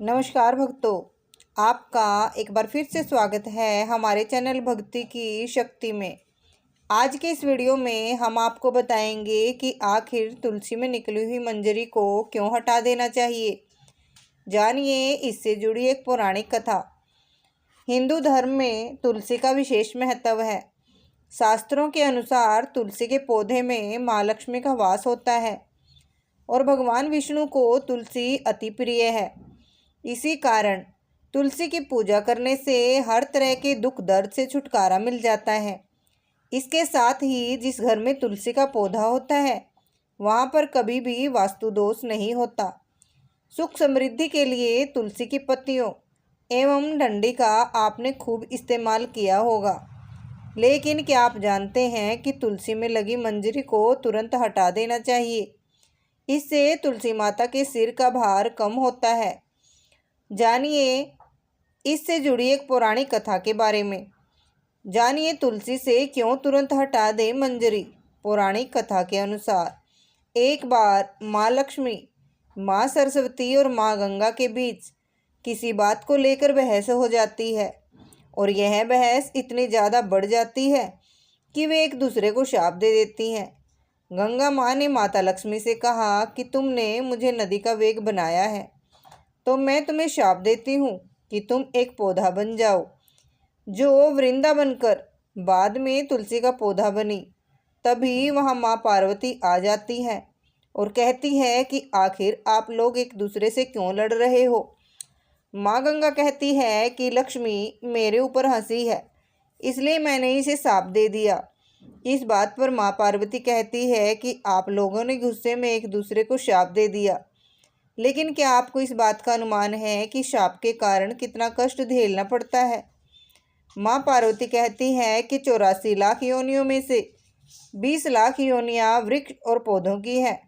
नमस्कार भक्तों, आपका एक बार फिर से स्वागत है हमारे चैनल भक्ति की शक्ति में। आज के इस वीडियो में हम आपको बताएंगे कि आखिर तुलसी में निकली हुई मंजरी को क्यों हटा देना चाहिए। जानिए इससे जुड़ी एक पौराणिक कथा। हिंदू धर्म में तुलसी का विशेष महत्व है। शास्त्रों के अनुसार तुलसी के पौधे में माँ लक्ष्मी का वास होता है और भगवान विष्णु को तुलसी अति प्रिय है। इसी कारण तुलसी की पूजा करने से हर तरह के दुख दर्द से छुटकारा मिल जाता है। इसके साथ ही जिस घर में तुलसी का पौधा होता है वहाँ पर कभी भी वास्तु दोष नहीं होता। सुख समृद्धि के लिए तुलसी की पत्तियों एवं डंडी का आपने खूब इस्तेमाल किया होगा, लेकिन क्या आप जानते हैं कि तुलसी में लगी मंजरी को तुरंत हटा देना चाहिए। इससे तुलसी माता के सिर का भार कम होता है। जानिए इससे जुड़ी एक पौराणिक कथा के बारे में। जानिए तुलसी से क्यों तुरंत हटा दे मंजरी। पौराणिक कथा के अनुसार एक बार माँ लक्ष्मी, माँ सरस्वती और माँ गंगा के बीच किसी बात को लेकर बहस हो जाती है और यह बहस इतनी ज़्यादा बढ़ जाती है कि वे एक दूसरे को शाप दे देती हैं। गंगा माँ ने माता लक्ष्मी से कहा कि तुमने मुझे नदी का वेग बनाया है, तो मैं तुम्हें शाप देती हूँ कि तुम एक पौधा बन जाओ, जो वृंदा बनकर बाद में तुलसी का पौधा बनी। तभी वहाँ माँ पार्वती आ जाती है और कहती है कि आखिर आप लोग एक दूसरे से क्यों लड़ रहे हो। माँ गंगा कहती है कि लक्ष्मी मेरे ऊपर हंसी है, इसलिए मैंने इसे शाप दे दिया। इस बात पर माँ पार्वती कहती है कि आप लोगों ने गुस्से में एक दूसरे को शाप दे दिया, लेकिन क्या आपको इस बात का अनुमान है कि शाप के कारण कितना कष्ट झेलना पड़ता है। माँ पार्वती कहती है कि 84 लाख योनियों में से 20 लाख योनियाँ वृक्ष और पौधों की है।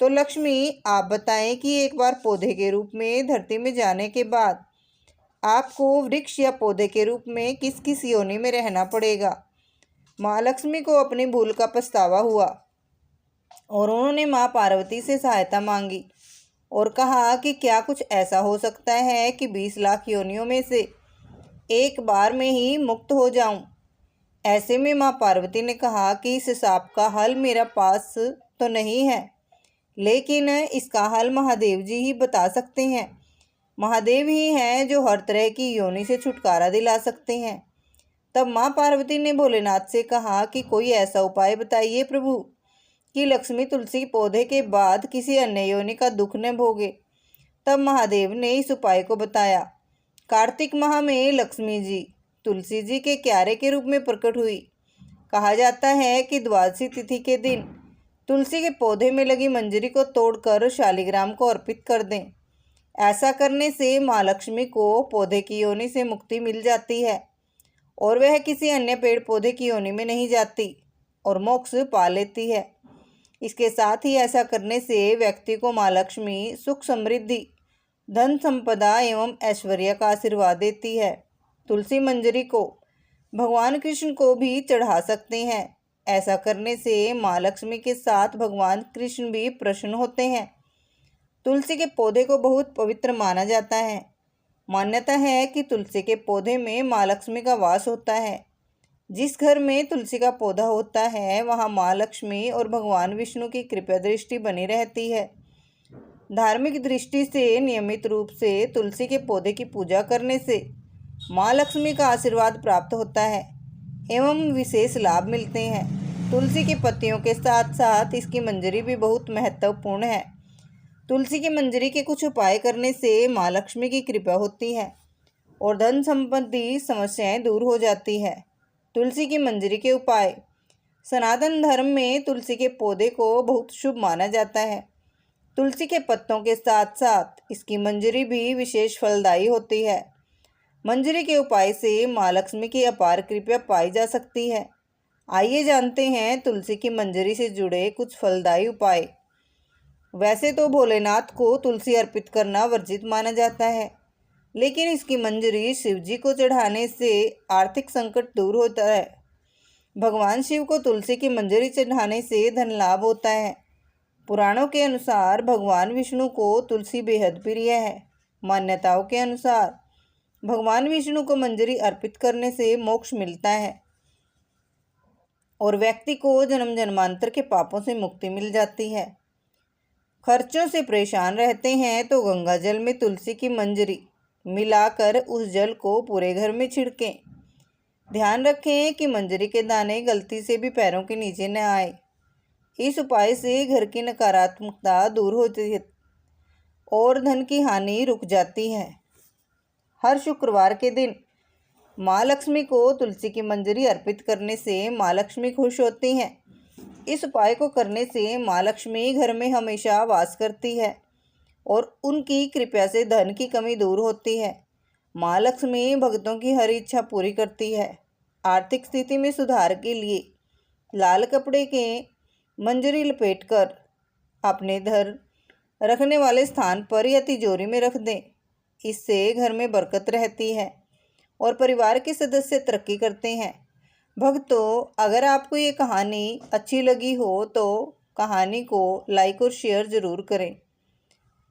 तो लक्ष्मी आप बताएं कि एक बार पौधे के रूप में धरती में जाने के बाद आपको वृक्ष या पौधे के रूप में किस किस योनि में रहना पड़ेगा। माँ लक्ष्मी को अपनी भूल का पछतावा हुआ और उन्होंने माँ पार्वती से सहायता मांगी और कहा कि क्या कुछ ऐसा हो सकता है कि 20 लाख योनियों में से एक बार में ही मुक्त हो जाऊं। ऐसे में माँ पार्वती ने कहा कि इस शाप का हल मेरा पास तो नहीं है, लेकिन इसका हल महादेव जी ही बता सकते हैं। महादेव ही हैं जो हर तरह की योनि से छुटकारा दिला सकते हैं। तब माँ पार्वती ने भोलेनाथ से कहा कि कोई ऐसा उपाय बताइए प्रभु कि लक्ष्मी तुलसी पौधे के बाद किसी अन्य योनि का दुख न भोगे। तब महादेव ने इस उपाय को बताया। कार्तिक माह में लक्ष्मी जी तुलसी जी के क्यारे के रूप में प्रकट हुई। कहा जाता है कि द्वादशी तिथि के दिन तुलसी के पौधे में लगी मंजरी को तोड़कर शालिग्राम को अर्पित कर दें। ऐसा करने से माँ लक्ष्मी को पौधे की योनि से मुक्ति मिल जाती है और वह किसी अन्य पेड़ पौधे की योनि में नहीं जाती और मोक्ष पा लेती है। इसके साथ ही ऐसा करने से व्यक्ति को माँ लक्ष्मी सुख समृद्धि, धन संपदा एवं ऐश्वर्य का आशीर्वाद देती है। तुलसी मंजरी को भगवान कृष्ण को भी चढ़ा सकते हैं। ऐसा करने से माँ लक्ष्मी के साथ भगवान कृष्ण भी प्रसन्न होते हैं। तुलसी के पौधे को बहुत पवित्र माना जाता है। मान्यता है कि तुलसी के पौधे में माँ लक्ष्मी का वास होता है। जिस घर में तुलसी का पौधा होता है वहाँ माँ लक्ष्मी और भगवान विष्णु की कृपा दृष्टि बनी रहती है। धार्मिक दृष्टि से नियमित रूप से तुलसी के पौधे की पूजा करने से माँ लक्ष्मी का आशीर्वाद प्राप्त होता है एवं विशेष लाभ मिलते हैं। तुलसी की पत्तियों के साथ साथ इसकी मंजरी भी बहुत महत्वपूर्ण है। तुलसी की मंजरी के कुछ उपाय करने से माँ लक्ष्मी की कृपा होती है और धन संबंधी समस्याएं दूर हो जाती है। तुलसी की मंजरी के उपाय। सनातन धर्म में तुलसी के पौधे को बहुत शुभ माना जाता है। तुलसी के पत्तों के साथ साथ इसकी मंजरी भी विशेष फलदायी होती है। मंजरी के उपाय से माँ लक्ष्मी की अपार कृपा पाई जा सकती है। आइए जानते हैं तुलसी की मंजरी से जुड़े कुछ फलदायी उपाय। वैसे तो भोलेनाथ को तुलसी अर्पित करना वर्जित माना जाता है, लेकिन इसकी मंजरी शिव जी को चढ़ाने से आर्थिक संकट दूर होता है। भगवान शिव को तुलसी की मंजरी चढ़ाने से धन लाभ होता है। पुराणों के अनुसार भगवान विष्णु को तुलसी बेहद प्रिय है। मान्यताओं के अनुसार भगवान विष्णु को मंजरी अर्पित करने से मोक्ष मिलता है और व्यक्ति को जन्म जन्मांतर के पापों से मुक्ति मिल जाती है। खर्चों से परेशान रहते हैं तो गंगा जल में तुलसी की मंजरी मिलाकर उस जल को पूरे घर में छिड़कें। ध्यान रखें कि मंजरी के दाने गलती से भी पैरों के नीचे न आए। इस उपाय से घर की नकारात्मकता दूर होती है और धन की हानि रुक जाती है। हर शुक्रवार के दिन माँ लक्ष्मी को तुलसी की मंजरी अर्पित करने से माँ लक्ष्मी खुश होती हैं। इस उपाय को करने से माँ लक्ष्मी घर में हमेशा वास करती है और उनकी कृपा से धन की कमी दूर होती है। माँ लक्ष्मी भक्तों की हर इच्छा पूरी करती है। आर्थिक स्थिति में सुधार के लिए लाल कपड़े के मंजरी लपेटकर अपने धन रखने वाले स्थान पर या तिजोरी में रख दें। इससे घर में बरकत रहती है और परिवार के सदस्य तरक्की करते हैं। भक्तों, अगर आपको ये कहानी अच्छी लगी हो तो कहानी को लाइक और शेयर ज़रूर करें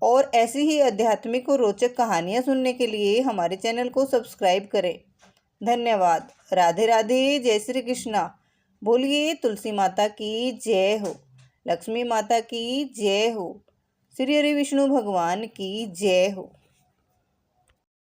और ऐसी ही आध्यात्मिक और रोचक कहानियाँ सुनने के लिए हमारे चैनल को सब्सक्राइब करें। धन्यवाद। राधे राधे। जय श्री कृष्णा। बोलिए तुलसी माता की जय हो, लक्ष्मी माता की जय हो, श्री हरि विष्णु भगवान की जय हो।